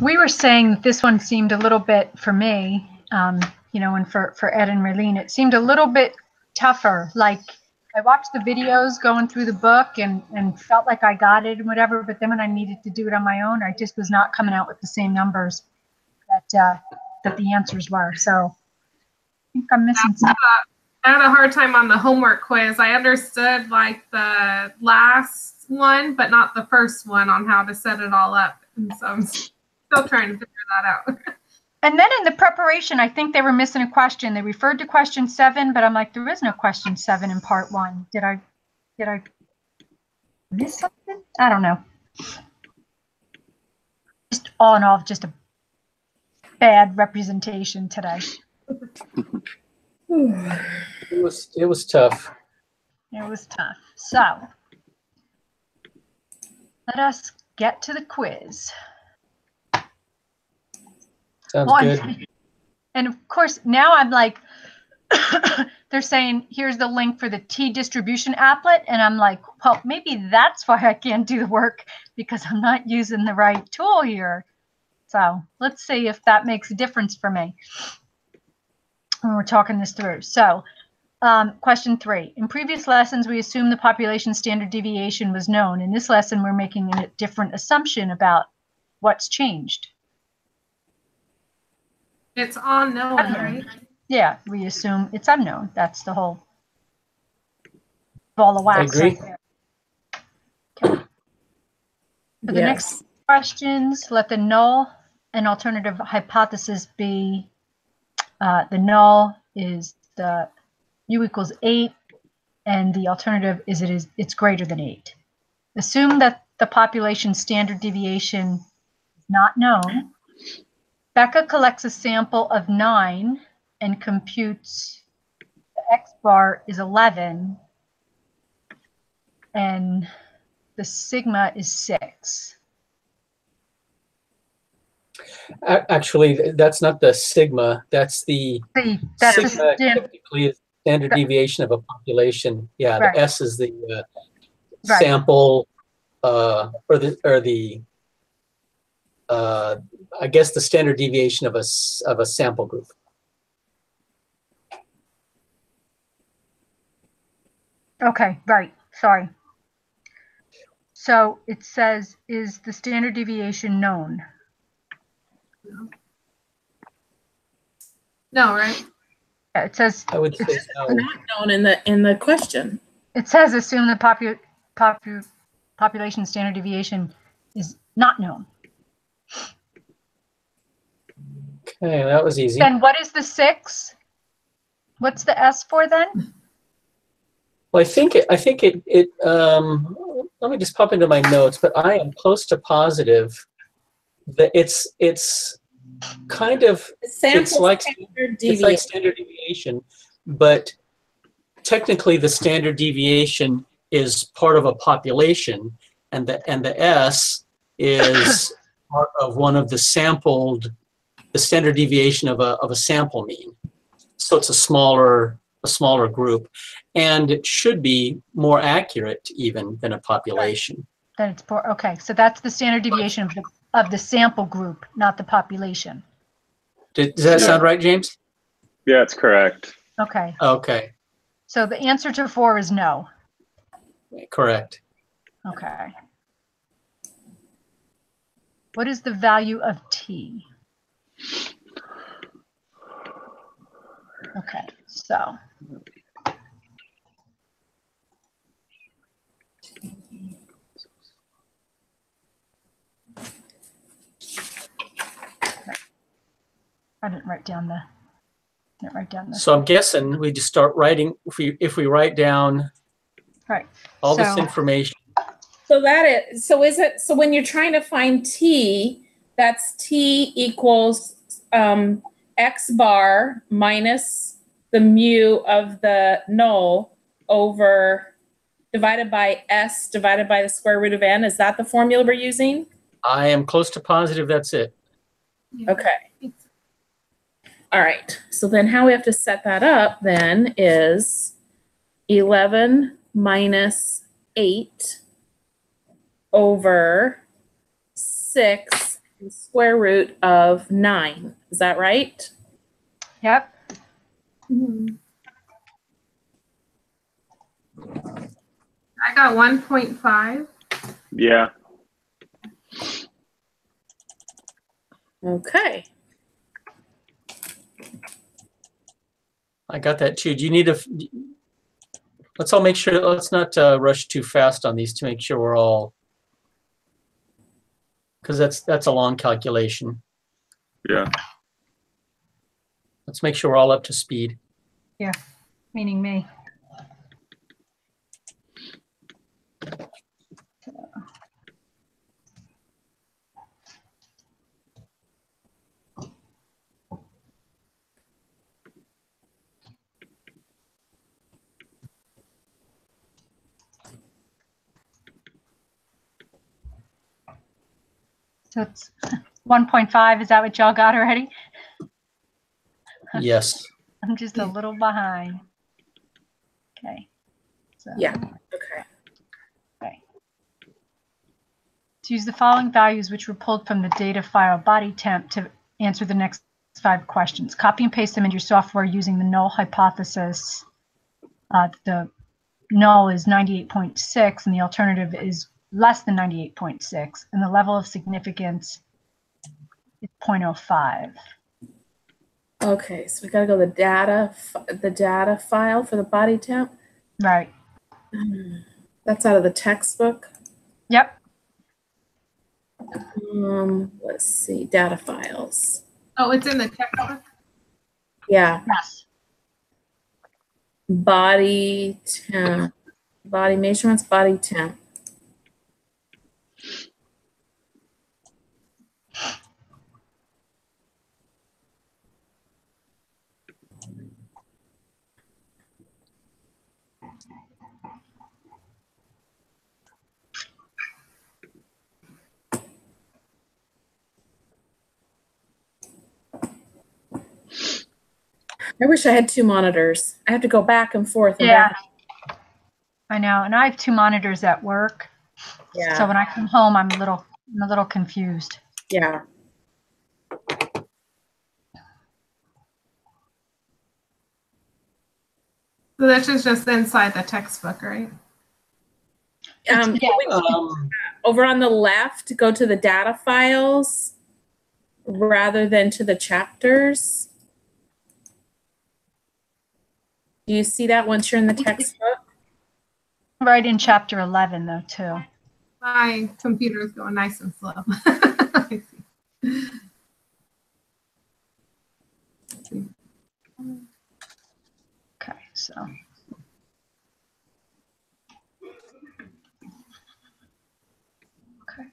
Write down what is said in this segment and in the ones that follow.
we were saying that this one seemed a little bit, for me, you know, and for Ed and Raylene, it seemed a little bit tougher. Like, I watched the videos going through the book and felt like I got it and whatever, but then when I needed to do it on my own, I just was not coming out with the same numbers that the answers were. So I think I'm missing something. I had a hard time on the homework quiz. I understood like the last one, but not the first one on how to set it all up. And so I'm still trying to figure that out. And then in the preparation, I think they were missing a question. They referred to question 7, but I'm like, there is no question 7 in part 1. Did I miss something? I don't know. Just all in all, just a bad representation today. It was tough. It was tough. So let us get to the quiz. Sounds good. And of course, now I'm like, they're saying, here's the link for the T distribution applet. And I'm like, well, maybe that's why I can't do the work, because I'm not using the right tool here. So let's see if that makes a difference for me when we're talking this through. So question 3. In previous lessons, we assumed the population standard deviation was known. In this lesson, we're making a different assumption about what's changed. It's unknown, right? Yeah, we assume it's unknown. That's the whole ball of wax. I agree. Right there. Okay. For the next questions, let the null and alternative hypothesis be the null is the u equals 8, and the alternative is it's greater than 8. Assume that the population standard deviation is not known. Becca collects a sample of 9 and computes the X bar is 11 and the sigma is 6. Actually, that's not the sigma. That's the sigma. Typically, is standard deviation of a population. Yeah, right. The S is the sample, I guess the standard deviation of a sample group. Okay, right. Sorry. So it says, is the standard deviation known? No, right? Yeah, it says. I would say no. Not known in the question. It says assume the population standard deviation is not known. Okay, that was easy. Then what is the 6? What's the S for then? Well, I think it let me just pop into my notes, but I am close to positive that it's kind of it's like standard deviation, but technically the standard deviation is part of a population, and the S is part of one of the standard deviation of a sample mean. So it's a smaller group, and it should be more accurate even than a population. Then it's okay. So that's the standard deviation of the sample group, not the population. Does that sound right, James? Yeah, it's correct. Okay. Okay. So the answer to 4 is no. Correct. Okay. What is the value of T? Okay, so. I didn't write down the. So I'm guessing we just start writing. If we write down all this information. So so when you're trying to find T, that's T equals X bar minus the mu of the null divided by S divided by the square root of N. Is that the formula we're using? I am close to positive that's it. Okay. All right. So then how we have to set that up then is 11 minus 8 over 6 the square root of 9. Is that right? Yep. I got 1.5. Yeah. Okay. I got that too. Do you need a? Let's all make sure. Let's not rush too fast on these to make sure we're all, because that's a long calculation. Yeah. Let's make sure we're all up to speed. Yeah, meaning me. So it's 1.5. Is that what y'all got already? Yes. I'm just a little behind. Okay. So, Yeah. Okay. okay. To use the following values, which were pulled from the data file body temp, to answer the next 5 questions. Copy and paste them into your software using the null hypothesis. The null is 98.6 and the alternative is less than 98.6, and the level of significance is 0.05. Okay, so we got to go to the data file for the body temp. Right. That's out of the textbook. Yep. Let's see, data files. Oh, it's in the textbook. Yeah, Yes. body temp, body measurements, body temp. I wish I had 2 monitors. I have to go back and forth. And Yeah. back. I know, and I have 2 monitors at work. Yeah. So when I come home, I'm a little confused. Yeah. So this is just inside the textbook, right? Yeah. Over on the left, go to the data files rather than to the chapters. Do you see that once you're in the textbook? Right in chapter 11, though, too. My computer is going nice and slow. I see. Okay, so. Okay.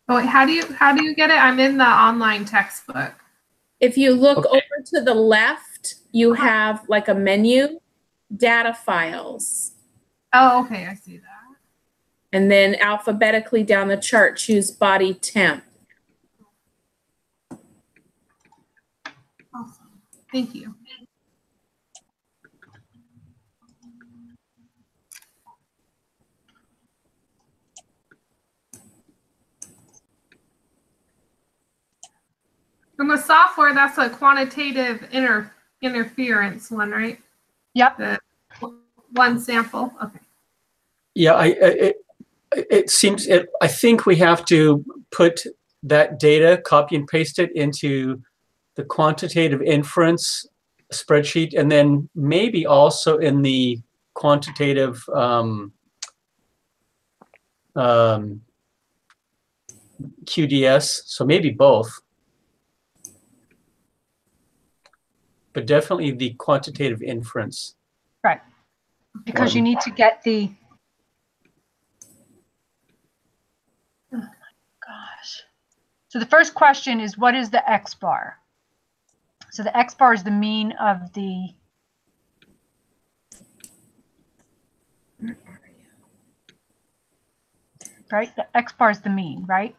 Oh wait, how do you get it? I'm in the online textbook. If you look Okay. over to the left, you have like a menu, data files. Oh, okay, I see that. And then alphabetically down the chart, choose body temp. Awesome. Thank you. And the software, that's a quantitative interference one, right? Yep. The one sample. Okay. Yeah, it seems, I think we have to put that data, copy and paste it into the quantitative inference spreadsheet, and then maybe also in the quantitative QDS, so maybe both. But definitely the quantitative inference. Right. Because you need to get the. Oh my gosh. So the first question is, what is the X bar? So the X bar is the mean of the. Right? The X bar is the mean, right?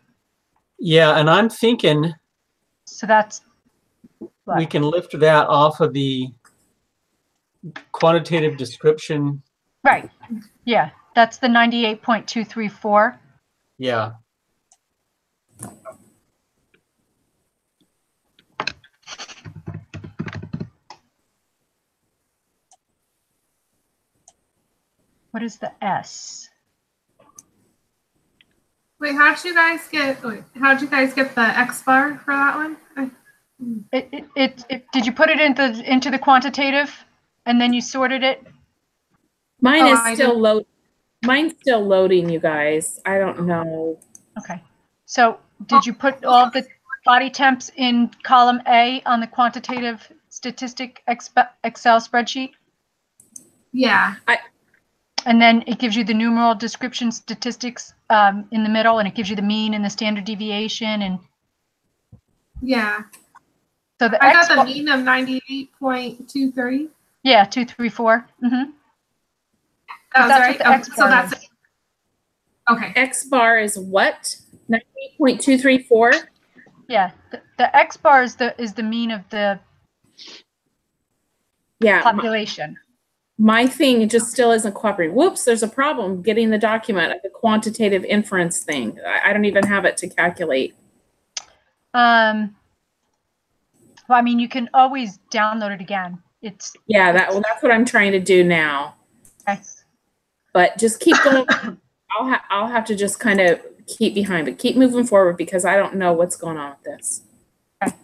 Yeah, and I'm thinking So that's. What? we can lift that off of the quantitative description. Right. Yeah. That's the 98.234. Yeah. What is the S? Wait, how'd you guys get the X bar for that one? Did you put it into the quantitative and then you sorted it? Mine Oh, is I still load. Mine's still loading, you guys. I don't know. Okay. So did you put all the body temps in column A on the quantitative statistic Excel spreadsheet? Yeah. And then it gives you the numeral description statistics in the middle, and it gives you the mean and the standard deviation. And Yeah. so the I got the mean of 98.23. Yeah, 234. Mm-hmm. That was that's right. what the Okay, X so bar that's is. it. Okay. X bar is what? 98.234? Yeah, the X bar is the mean of the Yeah. population. My thing just still isn't cooperating. Whoops, there's a problem getting the document, the quantitative inference thing. I don't even have it to calculate. Well, I mean, you can always download it again. Yeah, that's what I'm trying to do now. Okay. But just keep going. I'll have to just kind of keep behind, but keep moving forward because I don't know what's going on with this. Okay.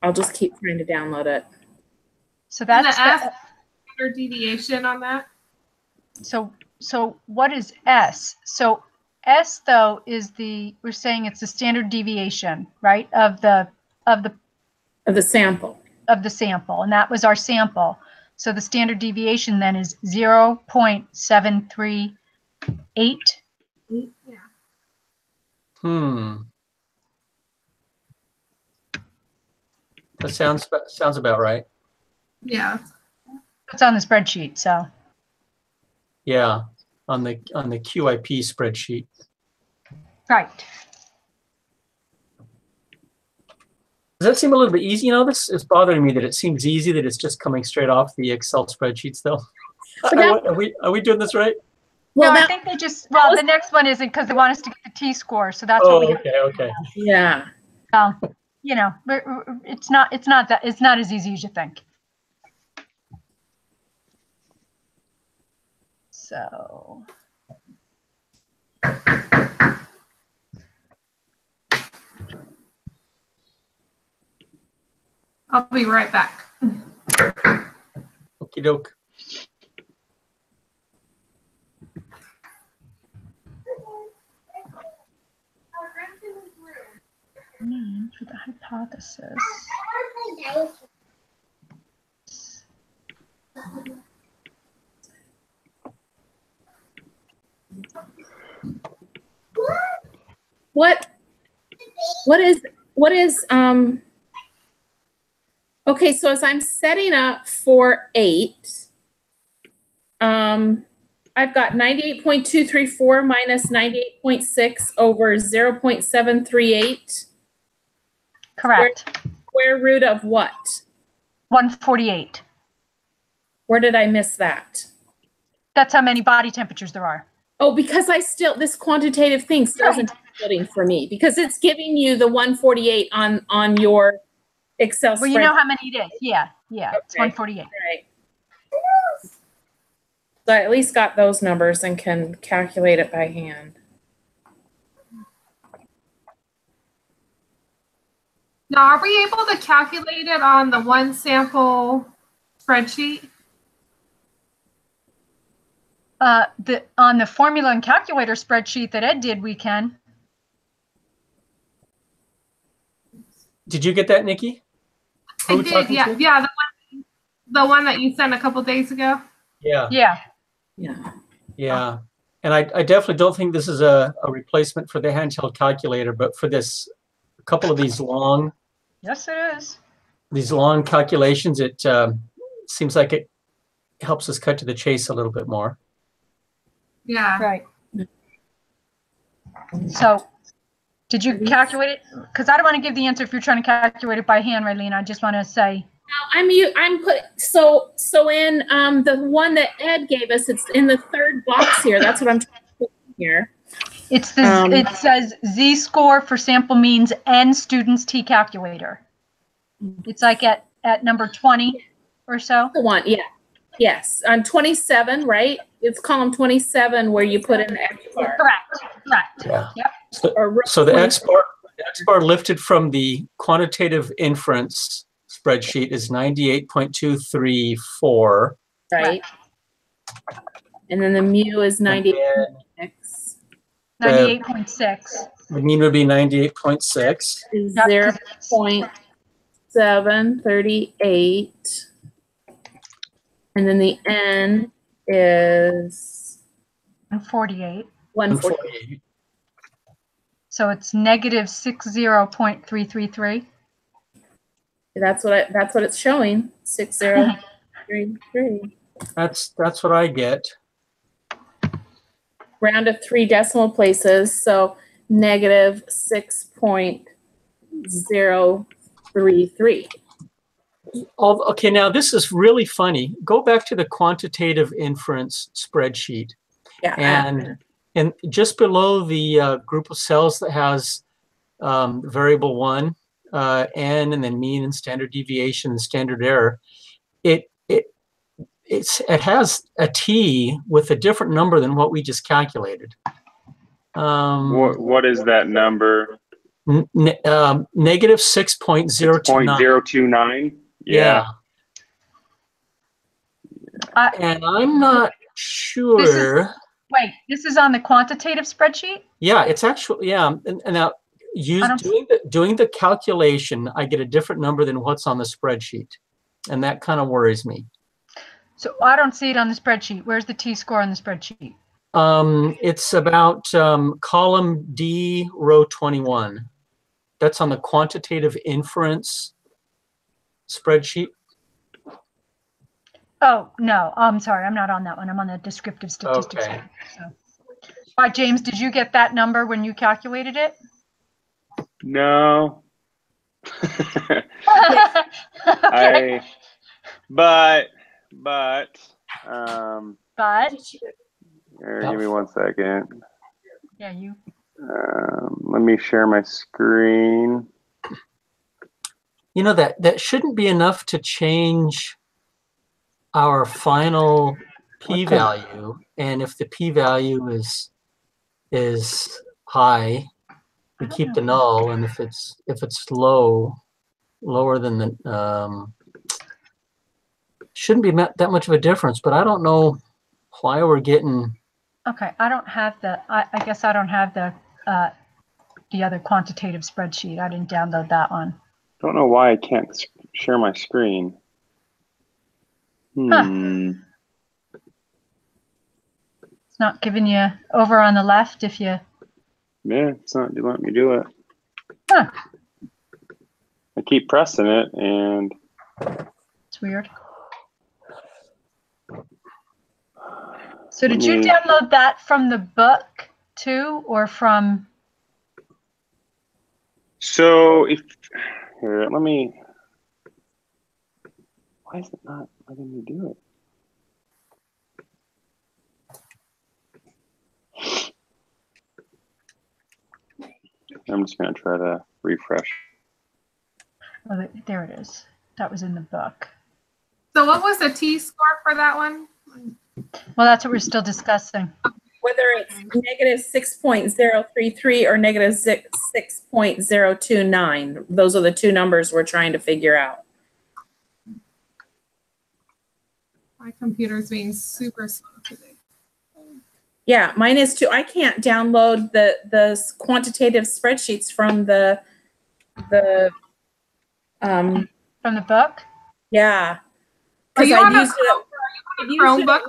I'll just keep trying to download it. So that's the S standard deviation on that. So what is S? So S though is we're saying it's the standard deviation, right, of the Sample. of the sample, and that was our sample. So the standard deviation then is 0.738. Yeah. That sounds about right. Yeah. It's on the spreadsheet, so. Yeah, on the QIP spreadsheet. Right. Does that seem a little bit easy? You know, this is bothering me that it seems easy that it's just coming straight off the Excel spreadsheets, though. Are we doing this right? Well, no, I think they just. Well, the next one isn't because they want us to get the T-score, so that's what we. Okay. Yeah. You know, it's not as easy as you think. So. I'll be right back. Okie doke. Mean for the hypothesis. What is okay, so as I'm setting up for 8, I've got 98.234 minus 98.6 over 0.738. Correct. Square root of what? 148. Where did I miss that? That's how many body temperatures there are. Oh, because this quantitative thing still isn't footing for me because it's giving you the 148 on your Excel spreadsheet. Well, you know how many it is. Yeah, it's Okay. 148. Right. So I at least got those numbers and can calculate it by hand. Now, are we able to calculate it on the one sample spreadsheet? On the formula and calculator spreadsheet that Ed did, we can. Did you get that, Nikki? I did, yeah, the one that you sent a couple days ago. Yeah. And I definitely don't think this is a replacement for the handheld calculator, but for this, a couple of these long. Yes, it is. These long calculations, it seems like it helps us cut to the chase a little bit more. Yeah. Right. So, did you calculate it? Because I don't want to give the answer if you're trying to calculate it by hand, Raylene. I just want to say. I'm put so in the one that Ed gave us. It's in the third box here. That's what I'm trying to put in here. It's it says Z-score for sample means and students T calculator. It's like at number 20 or so. The one, yeah. Yes, on 27, right? It's column 27 where you put in the X bar. Correct. Yeah. Yep. So the X bar lifted from the quantitative inference spreadsheet is 98.234. Right. And then the mu is 98.6. 98.6. The mean would be 98.6. Is Yep, 0.738. And then the n is 48. 148. So it's negative 60.333. That's what it's showing. 6033. That's what I get. Round of 3 decimal places, so negative 6.033. Okay, now this is really funny. Go back to the quantitative inference spreadsheet. Yeah. And just below the group of cells that has variable 1, n, and then mean and standard deviation and standard error, it has a t with a different number than what we just calculated. What is that number? Negative 6.029. 0.029. Yeah. And I'm not sure. Wait, this is on the quantitative spreadsheet? Yeah, it's actually, yeah. And now doing the calculation, I get a different number than what's on the spreadsheet. And that kind of worries me. So I don't see it on the spreadsheet. Where's the t-score on the spreadsheet? It's about column D, row 21. That's on the quantitative inference spreadsheet. Oh, no, I'm sorry. I'm not on that one. I'm on the descriptive statistics. Okay. One, so. All right, James, did you get that number when you calculated it? No. Okay. But give me 1 second. Yeah, you. Let me share my screen. You know, that shouldn't be enough to change our final p-value. And if the p-value is high, we keep the null. And if it's lower than the shouldn't be that much of a difference. But I don't know why we're getting. Okay, I don't have the. I guess I don't have the other quantitative spreadsheet. I didn't download that one. Don't know why I can't share my screen. It's not giving you over on the left if you. Yeah, it's not letting me do it. Huh. I keep pressing it and. It's weird. So did you download that from the book too, or from? So if here, let me. Why is it not letting me do it? I'm just gonna try to refresh. Oh, there it is. That was in the book. So what was the t-score for that one? Well, that's what we're still discussing. Whether it's negative 6.033 or negative 6.029, those are the two numbers we're trying to figure out. My computer's being super slow today. Yeah, mine is too. I can't download the quantitative spreadsheets from the From the book? yeah. Are Because you I on a used it Chromebook?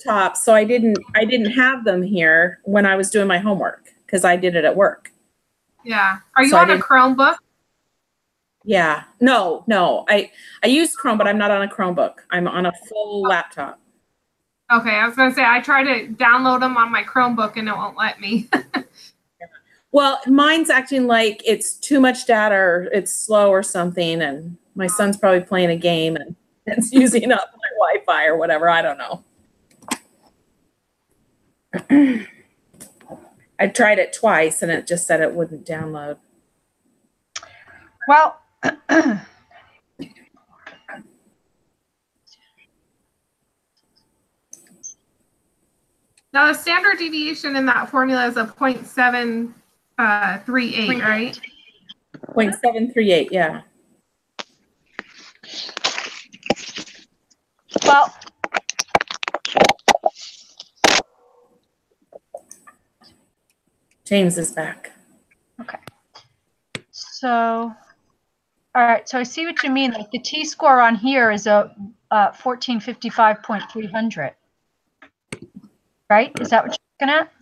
laptop, so I didn't have them here when I was doing my homework because I did it at work. Yeah. Are you So I on a didn't- Chromebook? Yeah. No. I use Chrome, but I'm not on a Chromebook. I'm on a full laptop. Okay, I was gonna say I tried to download them on my Chromebook and it won't let me. Well, mine's acting like it's too much data or it's slow or something, and my son's probably playing a game and it's using up my Wi-Fi or whatever. I don't know. I tried it twice and it just said it wouldn't download. Well, Now the standard deviation in that formula is a 0.738, right? 0.738, yeah. Well, James is back. okay. So, all right. So I see what you mean. Like the t-score on here is a 1455.300. Right? Is that what you're looking at?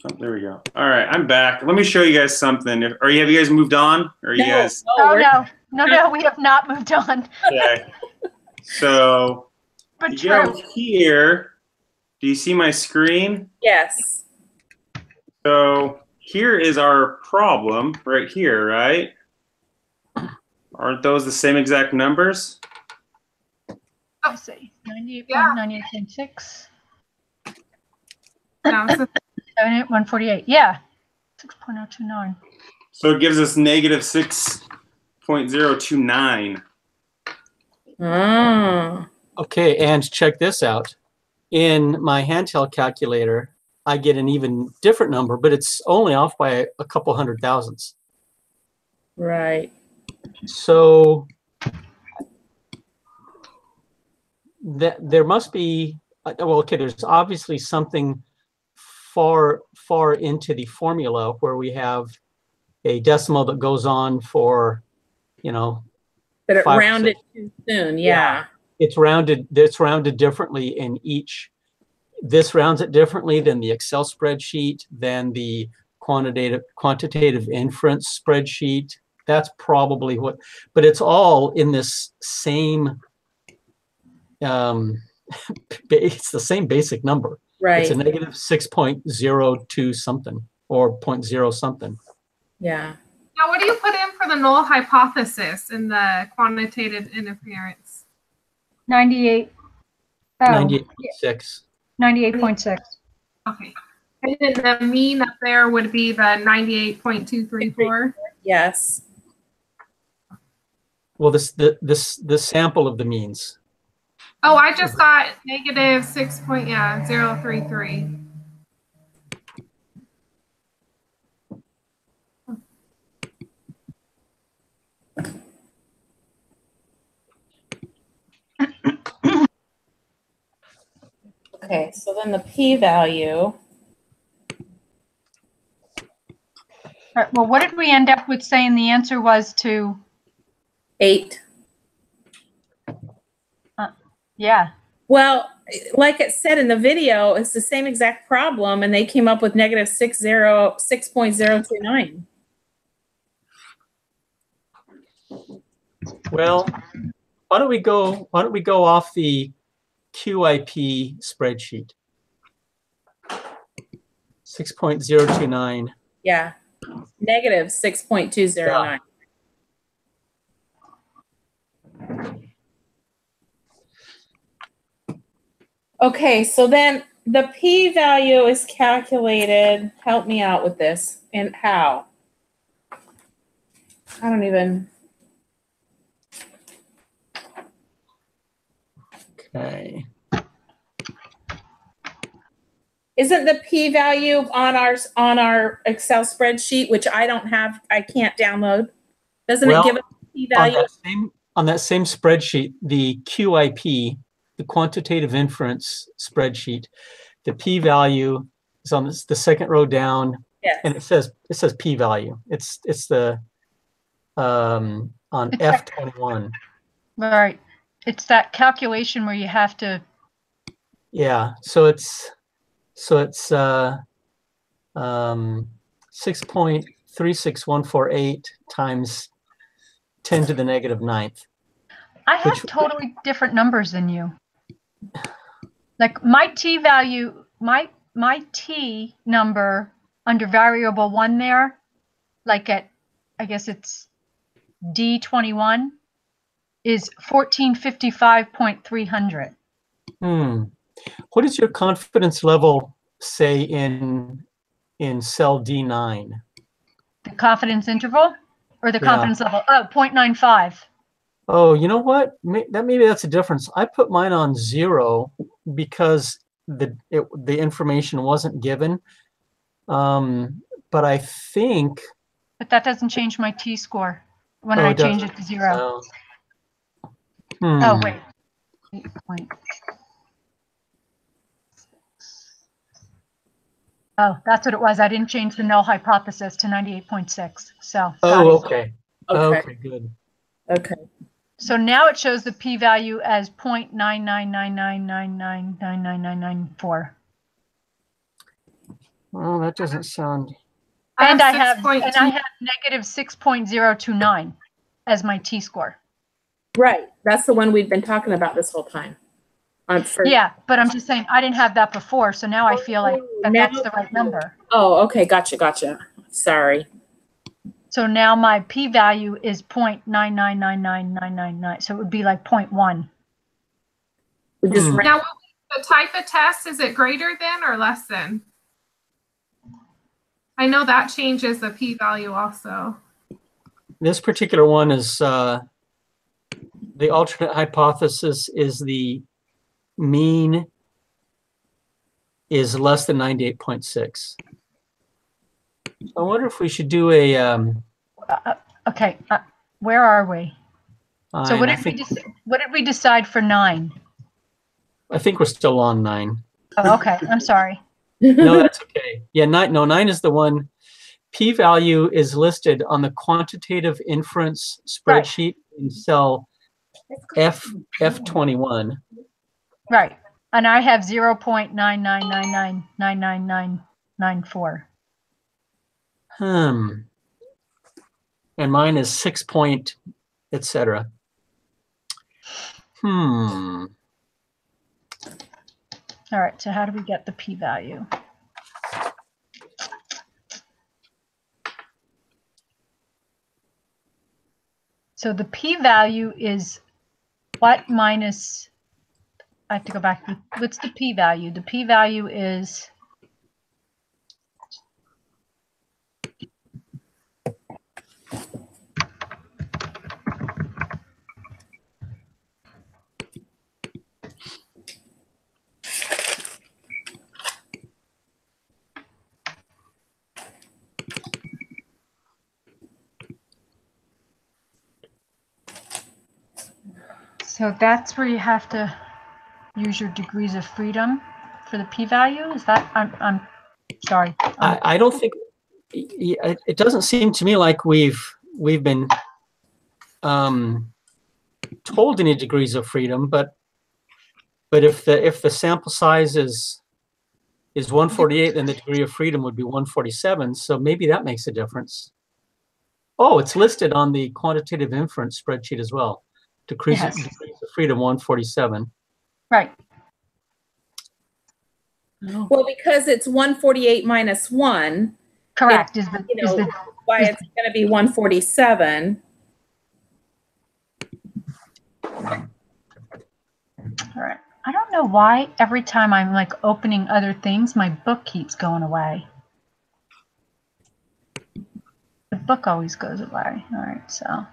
Oh, there we go. All right, I'm back. Let me show you guys something. Have you guys moved on? Or are you guys? Oh, no, we have not moved on. Okay. So But you true. go here. Do you see my screen? Yes. So here is our problem right here, right? Aren't those the same exact numbers? Let's see. 98.6. No, it's a 148. Yeah. 6.029. So it gives us negative 6.029. Oh. Okay, and check this out. In my handheld calculator, I get an even different number, but it's only off by a couple hundred thousandths. Right. So there must be, well, okay, there's obviously something far into the formula where we have a decimal that goes on for, But it 5%. rounded too soon, yeah. It's rounded differently in each. This rounds it differently than the Excel spreadsheet, than the quantitative inference spreadsheet. That's probably what, but it's all in this same, it's the same basic number. Right. It's a negative 6.02 something or 0.0 something. Yeah. Now, what do you put in for the null hypothesis in the quantitative interference? 98. Oh, 98.6. 98.6. Okay. And then the mean up there would be the 98.234. Yes. Well, this sample of the means. Oh, I just got negative 6.033. Okay, so then the p-value. All right, well, what did we end up with saying the answer was to? 8. Yeah. Well, like it said in the video, it's the same exact problem, and they came up with negative 6.029. Well, why don't we go off the QIP spreadsheet? 6.029. Yeah. Negative 6.209. Okay, so then the p-value is calculated. Help me out with this. And how? I don't even. Okay. Isn't the p-value on our Excel spreadsheet, which I don't have, I can't download? Doesn't it give us the p-value? On that same spreadsheet, the QIP, the quantitative inference spreadsheet, the p-value is on the second row down, Yes. and it says p-value. It's the on It's F21. All right. It's that calculation where you have to. Yeah. So it's 6.36148 times 10 to the negative 9th. I have totally different numbers than you. Like my t value, my t number under variable 1 there, like at, I guess it's D21, is 1455.300. What does your confidence level say in cell D9? The confidence interval or the confidence level? Oh, 0.95. Oh, you know what? Maybe that's a difference. I put mine on 0 because the information wasn't given. But I think. But that doesn't change my t-score when Oh, I it change doesn't. it to 0. Oh. Oh, wait. Wait. Oh, that's what it was. I didn't change the null hypothesis to 98.6. So. got Oh, it. okay. Okay. Okay, good. Okay. So now it shows the p-value as 0.99999999994. Well, that doesn't sound. And I have 6.2. negative 6.029 as my t-score. Right. That's the one we've been talking about this whole time. Yeah, but I'm just saying I didn't have that before, so now I feel like that's the right number. Oh, okay. Gotcha. Sorry. So now my p-value is 0.9999999. So it would be like 0.1. We just Hmm. Now, the type of test, is it greater than or less than? I know that changes the p-value also. This particular one is the alternate hypothesis is the mean is less than 98.6. I wonder if we should do a. Okay, where are we? So what I did we decide for 9? I think we're still on 9. Oh, okay, I'm sorry. No, that's okay. Yeah, 9. No, 9 is the one. P-value is listed on the quantitative inference spreadsheet in cell F21. Right, and I have 0.999999994. And mine is 6 point, etc. All right, so how do we get the p-value? So the p-value is what minus, I have to go back. What's the p-value? The p-value is so that's where you have to use your degrees of freedom for the p-value. Is that I'm sorry. I don't think it doesn't seem to me like we've been told any degrees of freedom, but if the sample size is 148, then the degree of freedom would be 147. So maybe that makes a difference. Oh, it's listed on the quantitative inference spreadsheet as well. Degrees of freedom 147. Right. Well, because it's 148 minus 1. Correct. Why it's going to be 147. All right. I don't know why every time I'm like opening other things, my book keeps going away. The book always goes away. All right, so.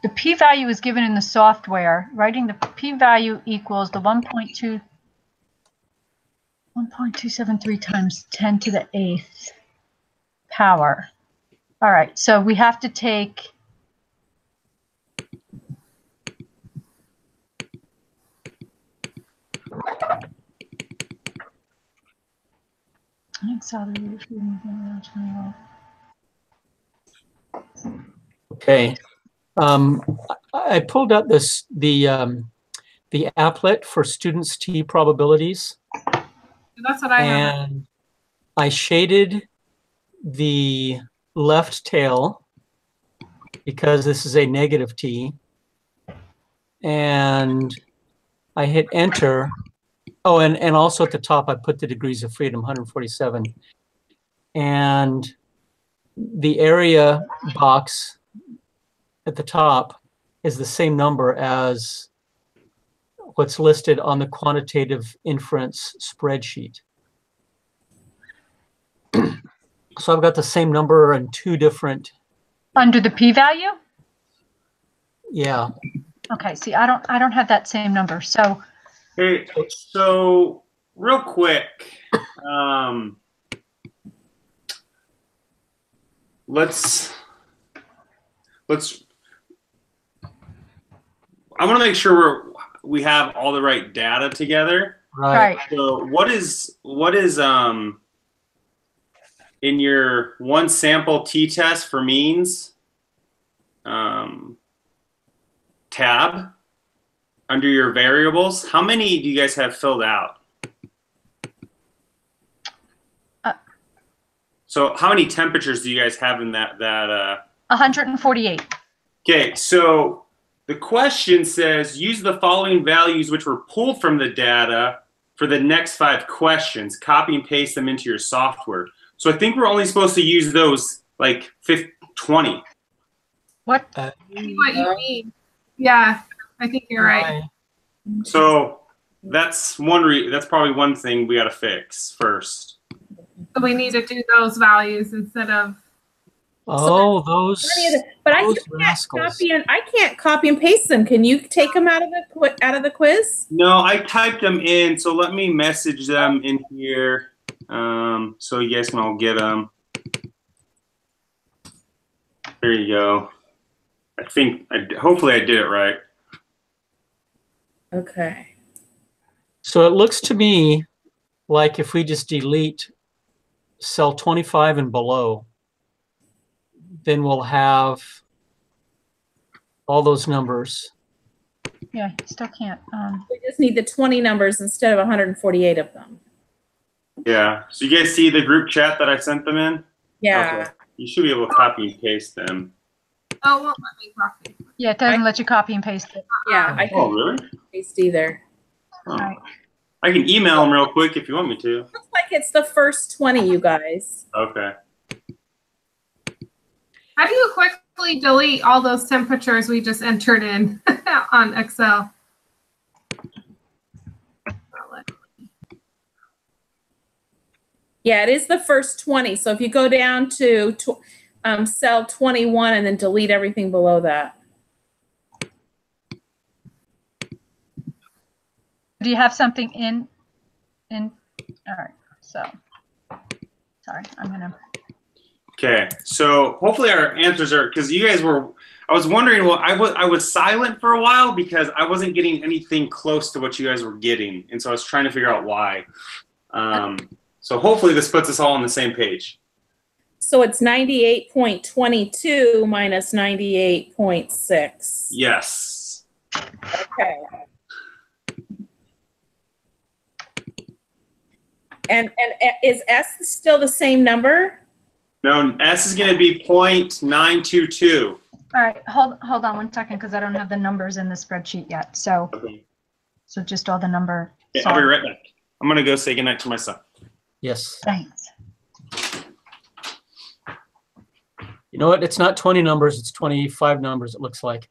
The p-value is given in the software. Writing the p-value equals the 1.273 times 10 to the 8th power. All right, so we have to take Okay. I pulled up the applet for students' T probabilities. That's what I have. And I shaded the left tail because this is a negative T. And I hit enter. Oh, and also at the top, I put the degrees of freedom, 147. And the area box at the top is the same number as what's listed on the quantitative inference spreadsheet. So I've got the same number and two different, Under the p-value? yeah. Okay, see, I don't have that same number. So Hey, so real quick, let's. I want to make sure we have all the right data together. Right. So what is in your one sample t-test for means tab under your variables? How many do you guys have filled out? So how many temperatures do you guys have in that 148. Okay, so the question says use the following values which were pulled from the data for the next 5 questions. Copy and paste them into your software. So I think we're only supposed to use those like 20. What? What you mean? Yeah, I think you're right. So that's that's probably one thing we got to fix first. So we need to do those values instead of. Oh, those. But I those can't rascals. I can't copy and paste them. Can you take them out of the quiz? No, I typed them in, so let me message them in here so you guys can all get them. There you go. Hopefully I did it right. Okay. So it looks to me like if we just delete cell 25 and below, then we'll have all those numbers. Yeah, you still can't. We just need the 20 numbers instead of 148 of them. Yeah. So you guys see the group chat that I sent them in? Yeah. Okay. You should be able to copy and paste them. Oh, won't let me copy. Yeah, it doesn't let you copy and paste it. Yeah, I Oh, can't really? paste either. Oh. Right. I can email them real quick if you want me to. Looks like it's the first 20, you guys. Okay. How do you quickly delete all those temperatures we just entered in on Excel? Yeah, it is the first 20. So if you go down to cell 21 and then delete everything below that. Do you have something in? All right. So, sorry, I'm gonna. Okay. So hopefully our answers are, because you guys were, I was wondering, well, I was silent for a while because I wasn't getting anything close to what you guys were getting. And so I was trying to figure out why. So hopefully this puts us all on the same page. So it's 98.22 minus 98.6. Yes. Okay. And is S still the same number? No, S is going to be 0.922. All right, hold on 1 second because I don't have the numbers in the spreadsheet yet. So, Okay. so just all the number. Okay, I'll be right back. I'm going to go say goodnight to my son. Yes. Thanks. You know what? It's not 20 numbers. It's 25 numbers, it looks like.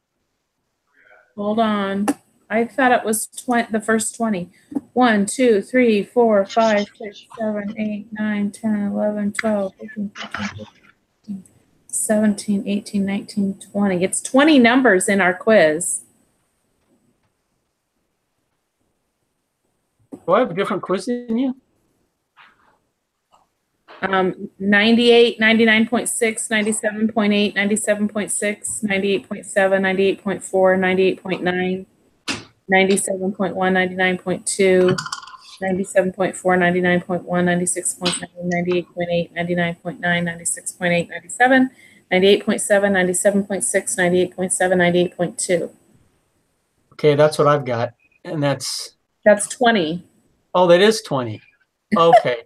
Hold on. I thought it was the first 20. 1, 2, 3, 4, 5, 6, 7, 8, 9, 10, 11, 12, 13, 14, 15, 17, 18, 19, 20. It's 20 numbers in our quiz. Do I have a different quiz than you? 98, 99.6, 97.8, 97.6, 98.7, 98.4, 98.9, 97.1, 99.2, 97.4, 99.1, 96.9, 98.8, 99.9, 96.8, 97, 98.7, 97.6, 98.7, 98.2. Okay, that's what I've got. And that's, 20. oh, that is 20. Okay.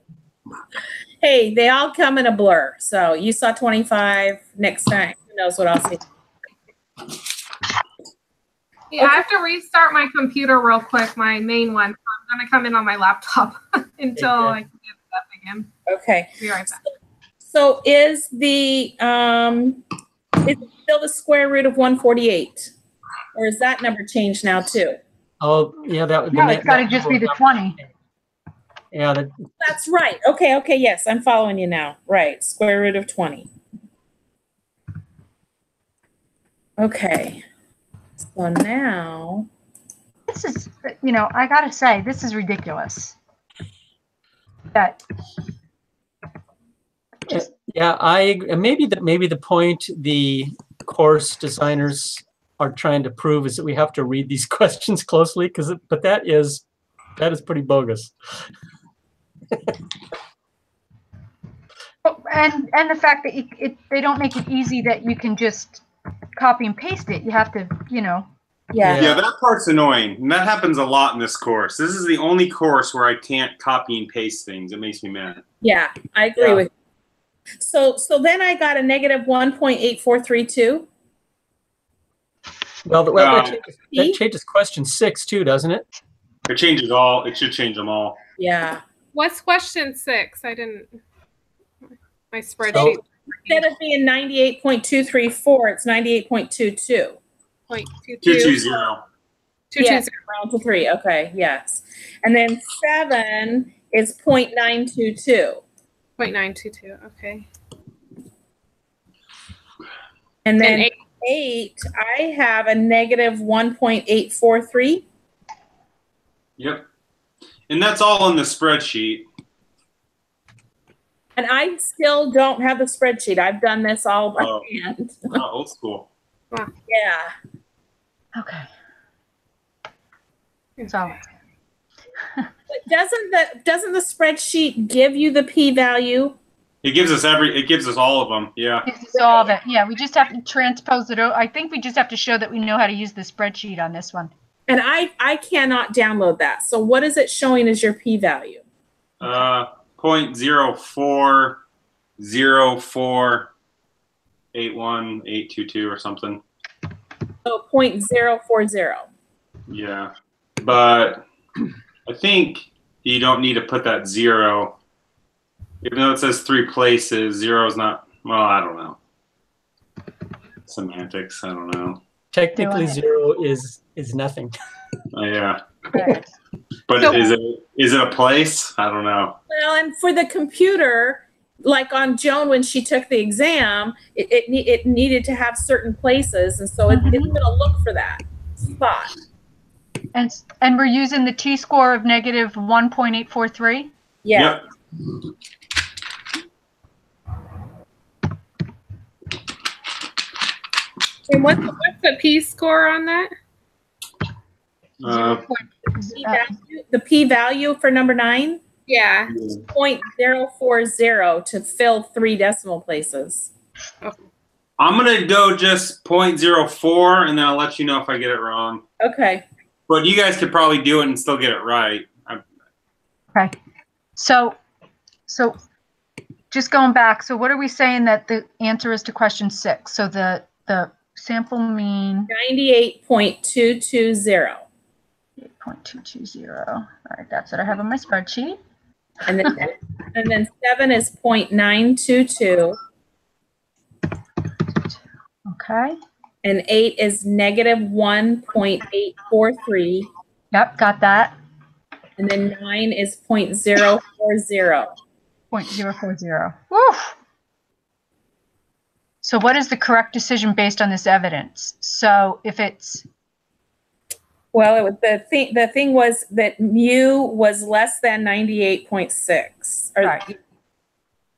Hey, they all come in a blur. So you saw 25. Next time, who knows what I'll see. Yeah, I have to restart my computer real quick, my main one. So I'm going to come in on my laptop until I can get it up again. Okay. Be right back. So is it still the square root of 148? Or is that number changed now too? Oh, yeah, that would be. No, it's got to just be the 20. Yeah, That's right. Okay, yes, I'm following you now. Right, square root of 20. Okay, so now, This is, you know, I gotta say, this is ridiculous. That yeah, maybe the point the course designers are trying to prove is that we have to read these questions closely, but that is pretty bogus. and the fact that they don't make it easy that you can just copy and paste it. You have to, you know. yeah. Yeah, that part's annoying. And that happens a lot in this course. This is the only course where I can't copy and paste things. It makes me mad. Yeah, I agree Yeah. with you. So then I got a negative 1.8432. Well, that See? changes question 6 too, doesn't it? It changes all. It should change them all. Yeah. What's question 6? I didn't. My spreadsheet. Instead of being 98.234, it's 98.22. 0.22. 220. 220. Yes, round to 3. Okay, yes. And then 7 is 0.922. 0.922. Okay. And then And 8, I have a negative 1.843. Yep. And that's all in the spreadsheet. And I still don't have the spreadsheet. I've done this all by Oh. hand. Oh, old school. Yeah. Okay. So But doesn't the spreadsheet give you the p-value? It gives us all of them. Yeah. this is all of it. Yeah, we just have to transpose it. I think we just have to show that we know how to use the spreadsheet on this one. And I cannot download that. So what is it showing as your p-value? 0.040481822 or something. So 0.040. Yeah. But I think you don't need to put that 0. Even though it says 3 places, 0 is not, well, I don't know. Semantics, I don't know. Technically, Go ahead. 0 is nothing. Yeah. Right. But So- is it a place? I don't know. Well, and for the computer, like on Joan when she took the exam, it needed to have certain places, and so it's going to look for that spot. And we're using the t-score of negative 1.843. Yeah. Yep. And what's the p-score on that? The p-value for number 9, Yeah. 0.040 to fill 3 decimal places. I'm gonna go just 0.04, and then I'll let you know if I get it wrong. Okay. But you guys could probably do it and still get it right. Okay. So just going back. So what are we saying that the answer is to question 6? So the sample mean 98.220. 8.220. All right, that's what I have on my spreadsheet. And then 7 is 0.922. Okay. And 8 is negative 1.843. Yep, got that. And then 9 is 0.040. 0.040. Woof. So what is the correct decision based on this evidence? So if it's Well, the thing was that mu was less than 98.6. Or, Right.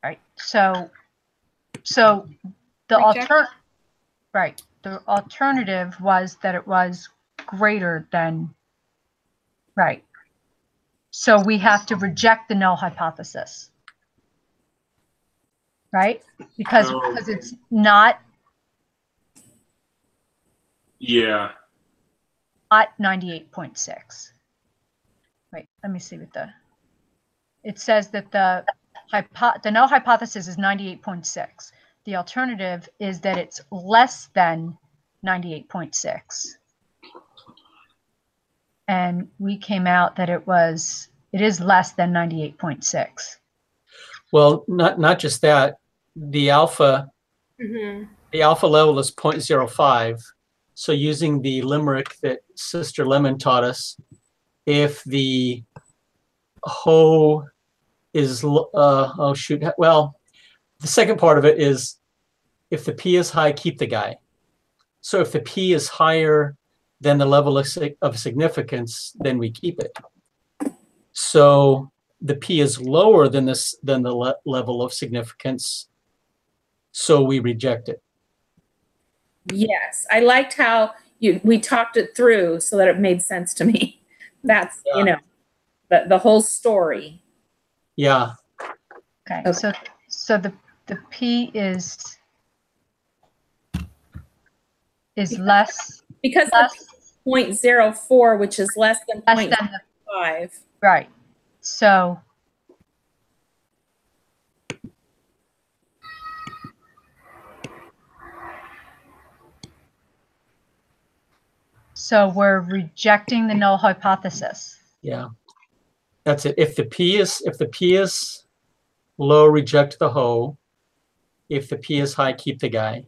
right, so the Reject. the alternative was that it was greater than, right. So we have to reject the null hypothesis. Right? Because it's not Yeah. 98.6. Wait, let me see what it says that the null hypothesis is 98.6. The alternative is that it's less than 98.6. And we came out that it is less than 98.6. Well, not just that. The alpha level is 0.05. So using the limerick that Sister Lemon taught us, if the Ho is, oh shoot, well, the second part of it is if the P is high, keep the guy. So if the P is higher than the level of significance, then we keep it. So the P is lower than the level of significance, so we reject it. Yes, I liked how we talked it through so that it made sense to me. That's, you know, the whole story. Yeah. Okay, so the P is less Because less, the 0.04, which is less than less than the 0.5. right. So we're rejecting the null hypothesis. Yeah. That's it. If the P is low, reject the Ho. If the P is high, keep the guy.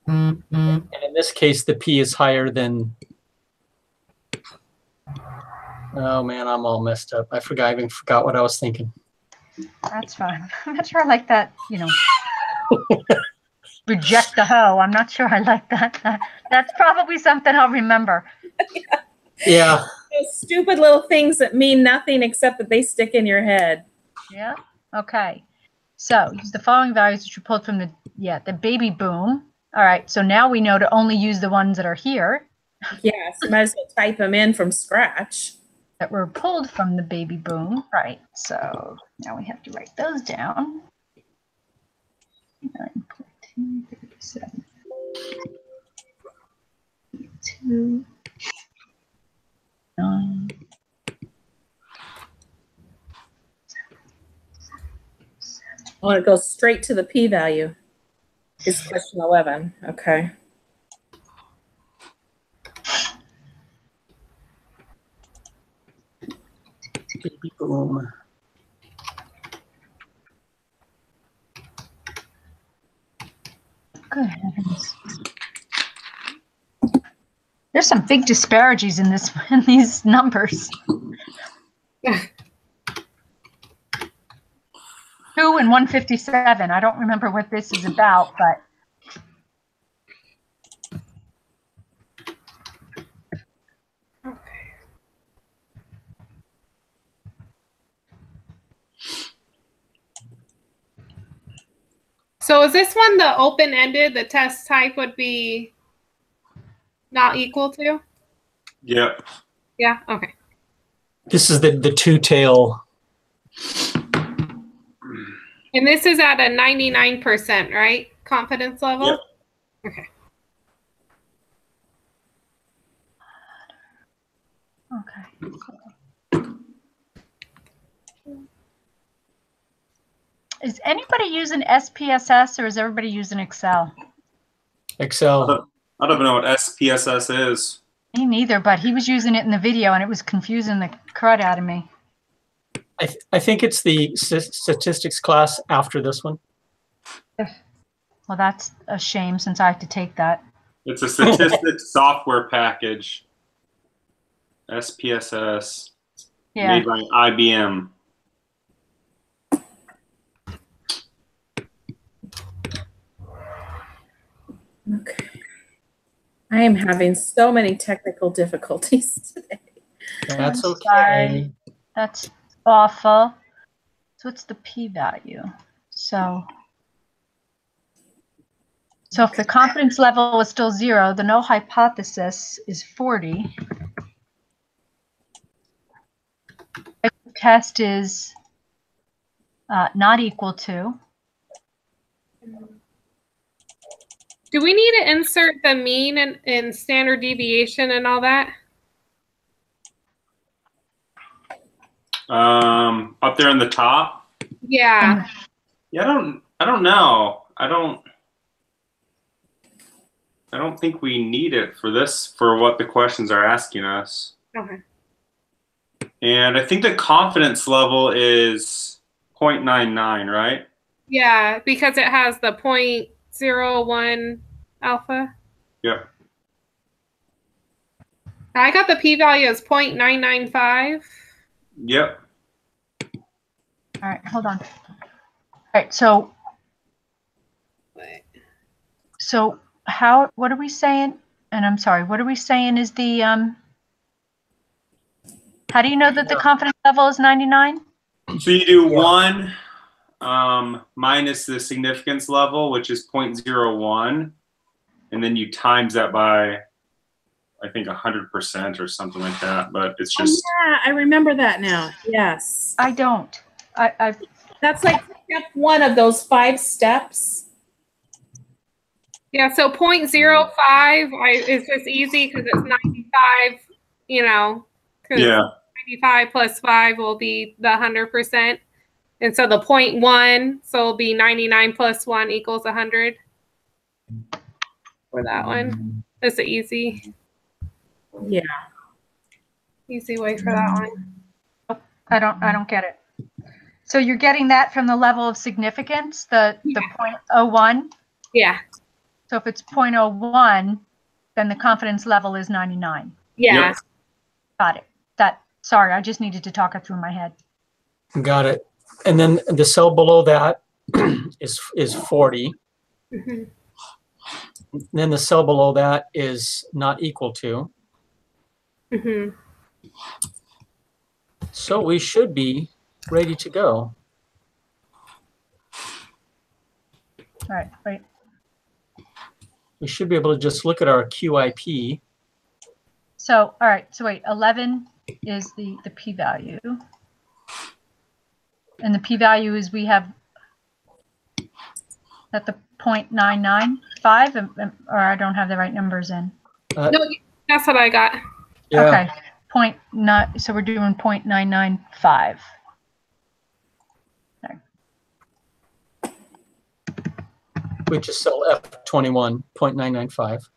And in this case, the P is higher than, oh man, I'm all messed up. I even forgot what I was thinking. That's fine. I'm not sure I like that, you know. Reject the Ho. I'm not sure I like that. That's probably something I'll remember. Yeah. Those stupid little things that mean nothing except that they stick in your head. Yeah. Okay. So use the following values which you pulled from the baby boom. All right. So now we know to only use the ones that are here. Yes, might as well type them in from scratch. That were pulled from the baby boom. Right. So now we have to write those down. 9.237. 2. 9. I want to go straight to the p-value. Is question 11. Okay. Baby boom. Good heavens. There's some big disparities in these numbers. 2 and 157. I don't remember what this is about, but So is this one the open-ended? The test type would be not equal to? Yep. Yeah. Okay. This is the two-tail. And this is at a 99%, right? Confidence level? Yep. Okay. okay. Is anybody using SPSS or is everybody using Excel? Excel. I don't even know what SPSS is. Me neither, but he was using it in the video and it was confusing the crud out of me. I think it's the statistics class after this one. Well, that's a shame since I have to take that. It's a statistics software package. SPSS. Yeah. Made by IBM. Okay. I am having so many technical difficulties today. That's I'm okay. sorry. That's awful. So what's the p-value? So if the confidence level is still 0, the null hypothesis is 40. The test is not equal to. Do we need to insert the mean and standard deviation and all that? Up there in the top. Yeah. Yeah, I don't know. I don't think we need it for what the questions are asking us. Okay. And I think the confidence level is 0.99, right? Yeah, because it has the 0.01 alpha. Yep. I got the p-value as 0.995. Yep. All right, hold on. All right, so what are we saying? And I'm sorry, what are we saying is the, how do you know that the confidence level is 99? So you do 1 minus the significance level, which is 0.01, and then you times that by, I think, 100% or something like that. But it's just. Oh, yeah, I remember that now. Yes. I don't. That's like step 1 of those 5 steps. Yeah, so 0.05 is just easy because it's 95, you know. Yeah. 95 plus 5 will be the 100%. And so the 0.1, so it'll be 99 plus 1 equals 100 for that one. That's an easy Yeah. way for that one. I don't get it. So you're getting that from the level of significance, the 0.01? Yeah. So if it's 0.01, then the confidence level is 99. Yeah. Yep. Got it. Sorry, I just needed to talk it through my head. Got it. And then the cell below that is 40. Mm-hmm. Then the cell below that is not equal to. Mm-hmm. So we should be ready to go. All right, wait. We should be able to just look at our QIP. So, all right, so wait, 11 is the p-value. And the p-value is we have at the 0.995, or I don't have the right numbers in. No, that's what I got. Yeah. Okay, 0.9, so we're doing 0.995. Okay. Which is cell F21, 0.995.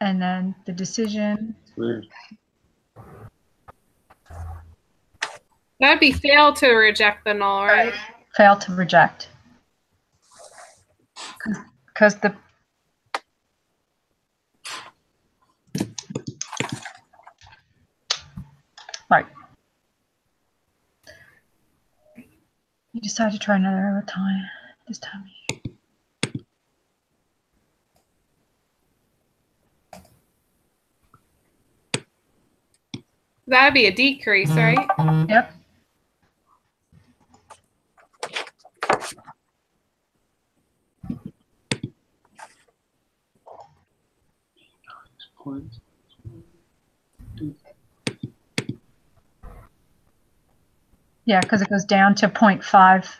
And then the decision. Weird. That'd be fail to reject the null, right? Fail to reject. Because the right. You decide to try another time this time. That'd be a decrease, right? Yep. Yeah, because it goes down to 0.5.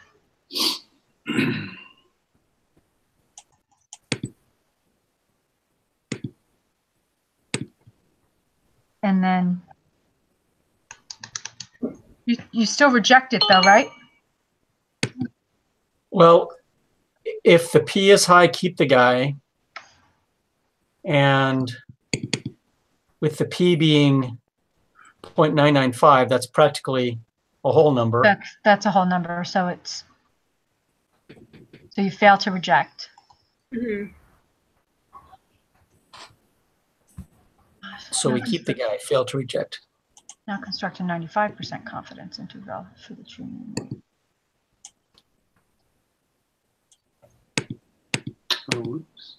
And then you still reject it though, right? Well, if the P is high, keep the guy. And with the P being 0.995, that's practically a whole number. That's a whole number. So you fail to reject. Mm-hmm. So we keep the guy, fail to reject. Now construct a 95% confidence interval for the true mean. Oops.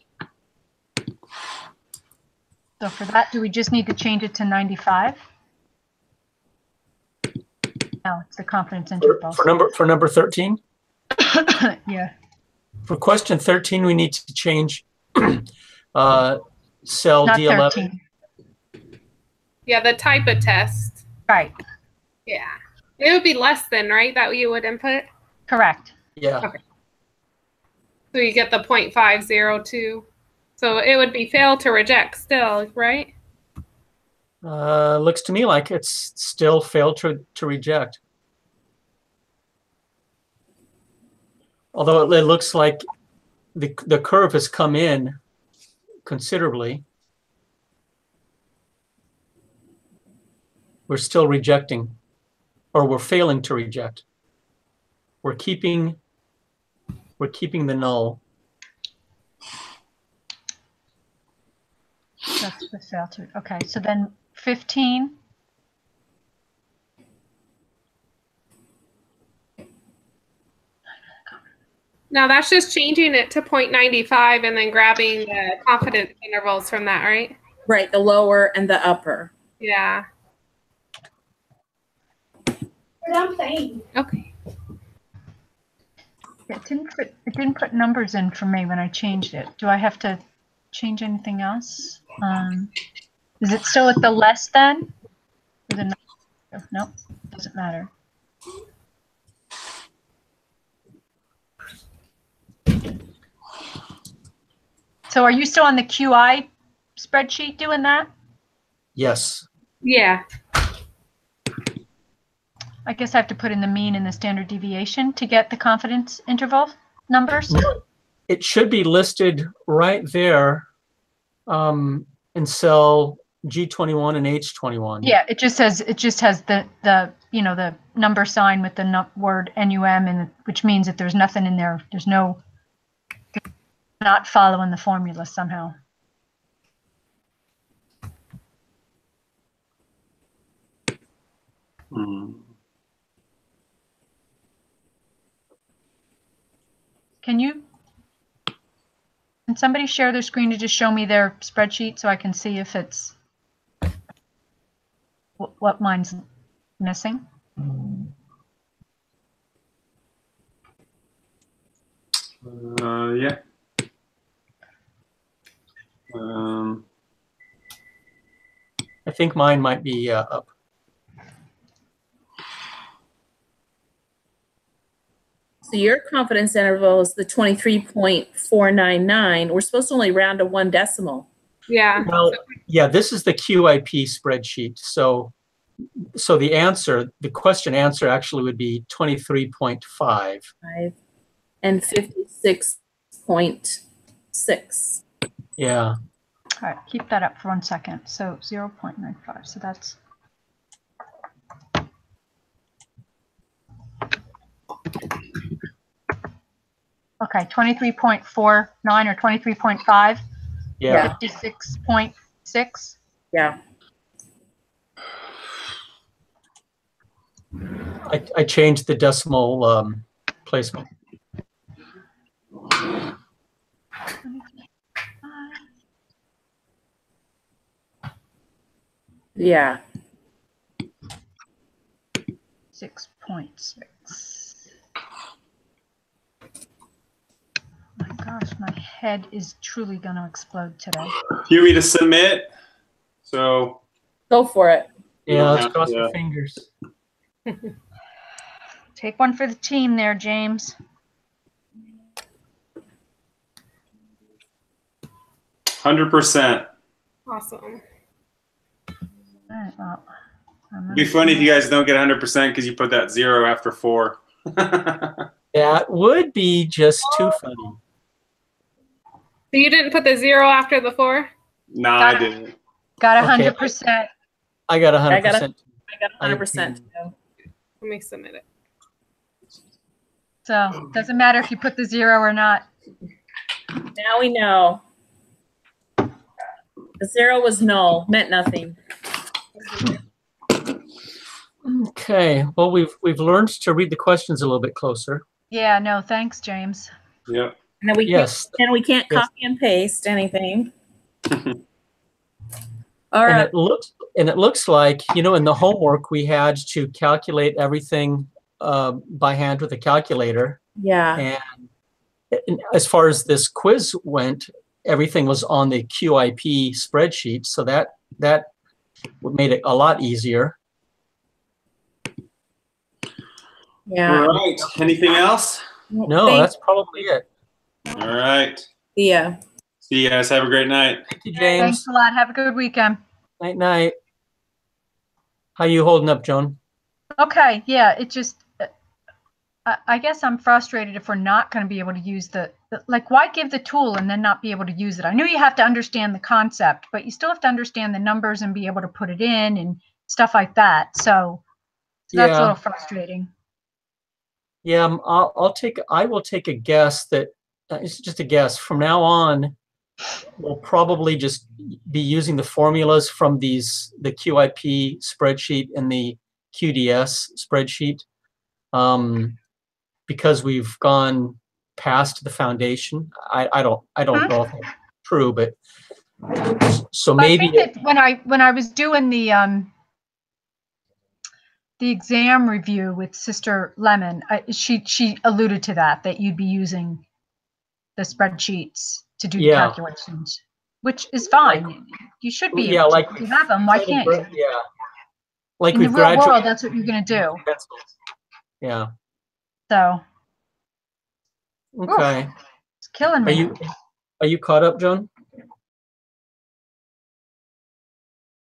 So for that, do we just need to change it to 95? No, it's the confidence interval. For number 13? Yeah. For question 13, we need to change cell Not D11. 13. Yeah, the type of test. Right. Yeah. It would be less than, right, that you would input? Correct. Yeah. Okay. So you get the 0.502. So it would be fail to reject still, right? Looks to me like it's still failed to reject. Although it looks like the curve has come in considerably. We're still rejecting, or we're failing to reject. We're keeping the null. So The fail to, okay, so then 15. Now that's just changing it to 0.95 and then grabbing the confidence intervals from that, right? Right, the lower and the upper. Yeah. Okay. It didn't put numbers in for me when I changed it. Do I have to change anything else? Is it still at the less than? Nope, doesn't matter. So are you still on the QI spreadsheet doing that? Yes. Yeah. I guess I have to put in the mean and the standard deviation to get the confidence interval numbers. No, it should be listed right there in cell G21 and H21. Yeah, it just has the you know, the number sign with the word NUM, and which means that there's nothing in there. There's no, not following the formula somehow. Can somebody share their screen to just show me their spreadsheet so I can see if it's what mine's missing? Yeah. I think mine might be up. So your confidence interval is the 23.499. We're supposed to only round to 1 decimal. Yeah. Well, yeah, this is the QIP spreadsheet. So the answer, the question answer actually would be 23.5. And 56.6. Yeah. All right, keep that up for 1 second. So 0.95. So that's. Okay, 23.49 or 23.5. Yeah. 56.6. Yeah. I changed the decimal placement. Yeah. 6.6. My gosh, my head is truly going to explode today. You want me to submit? So Go for it. Yeah, let's cross Yeah. our fingers. Take one for the team there, James. 100%. Awesome. All right, well, It'd be funny if you guys don't get 100% because you put that 0 after 4. That would be just too funny. So you didn't put the 0 after the 4? No, I didn't. got Okay. 100%. I got 100%. I got 100%. Let me submit it. So doesn't matter if you put the 0 or not. Now we know. The 0 was null, meant nothing. Okay. Well, we've learned to read the questions a little bit closer. Yeah, no, thanks, James. Yep. And then we Yes. can't Yes. copy and paste anything. All right. And it looks like, you know, in the homework we had to calculate everything by hand with a calculator. Yeah. And as far as this quiz went, everything was on the QIP spreadsheet, so that made it a lot easier. Yeah. All right. Anything else? No, Thanks. that's probably it. All right. Yeah. See you guys. Have a great night. Thank you, James. Thanks a lot. Have a good weekend. Night, night. How you holding up, Joan? Okay, yeah, it just, I guess I'm frustrated if we're not going to be able to use like, why give the tool and then not be able to use it? I know you have to understand the concept, but you still have to understand the numbers and be able to put it in and stuff like that. So that's a Yeah. little frustrating. Yeah, I will take a guess that it's just a guess. From now on, we'll probably just be using the formulas from the QIP spreadsheet and the QDS spreadsheet, because we've gone past the foundation. I don't know if that's true, but so maybe I think that when I was doing the exam review with Sister Lemon, she alluded to that you'd be using the spreadsheets to do calculations, which is fine. You should be able to. If you have them, why can't you? Yeah. Like in the we've real graduated. world, that's what you're going to do. Yeah. So. Okay. It's killing me. Are you caught up, John?